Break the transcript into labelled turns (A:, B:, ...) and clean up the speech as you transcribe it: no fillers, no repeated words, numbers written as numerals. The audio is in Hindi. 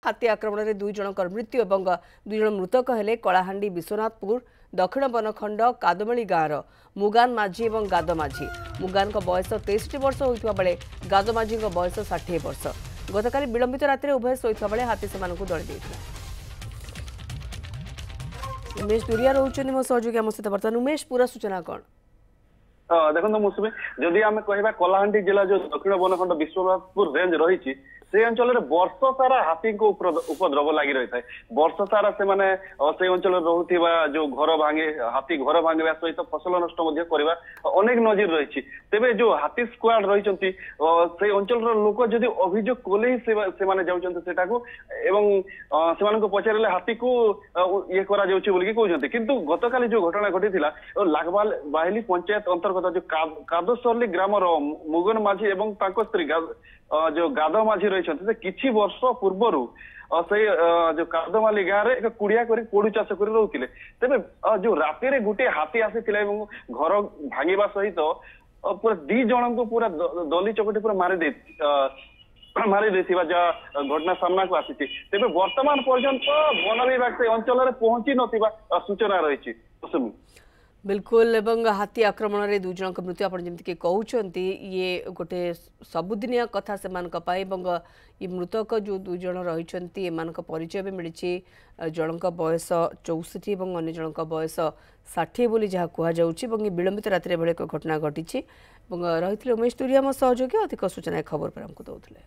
A: हाथी आक्रमण में 2 जन मृत्यु और 2 जन मृतक हेले कलाहांडी विश्वनाथपुर दक्षिण बनखंड कादमली गाँवर मुगान माझी और गाद माझी। मुगान बयस 63 वर्ष होता बेले गाद माझी बयस 60 वर्ष। गतकाली विलंबित राति उभय शोता बेले हाथी से दली देता। उमेश दुरिया रोचन मो सहयोगी आम सहित बर्तमान। उमेश पूरा सूचना कौन?
B: देखो मौसुमी जदि आम कह कलाहांडी जिला जो दक्षिण बनखंड विश्वनाथपुर रेंज रही से अंचल वर्ष सारा हाथी को उपद्रव लगी रही है। वर्ष सारा से माने से अंचल रोहुथिबा जो घर भांगे हाथी घर भांगे सहित फसल नष्ट करवा अनेक नजर रही। तेबे जो हाथी स्क्वाड रही से अंचल लोक जदि अभियोग कले ही से माने जाउछन्ते सेटाको एवं सेमानको पचारे हाथी को ये करा जाउछि बोली कहउछन्ते। किंतु गतकाली जो घटना घटिथिला लागबाल बाहिली पंचायत अंतर्गत जो कादसरली ग्रामर मुगन माझी एवं ताको स्त्री जो गाद माझी रही किछि वर्ष पूर्व से जो कादमाली गाँव में एक कुड़िया कर पोड़ू चाष कर रोते। तेज जो राति गोटे हाथी आसी घर भांगा सहित पूरा 2 जन को पूरा दली चकटी पूरा मारी देथिबा जहाँ घटना सामना को आसी। तेज वर्तमान पर्यंत वन विभाग से अंचल में पहुंची नथिबा सूचना रही।
A: बिल्कुल एवं हाथी आक्रमण में 2 जन मृत्यु आप जमीक कहते ये गोटे सबुदिनिया कथा से ये मृतक जो 2 जन रही परिचय भी मिली। जनक बयस 64 और अन्य जनक बयस 60 बोली जहाँ कहु। विलंबित राति एक घटना घटी रही। उमेश तुरिया मो सहयोगी अधिक सूचना खबर पर आमको दौले।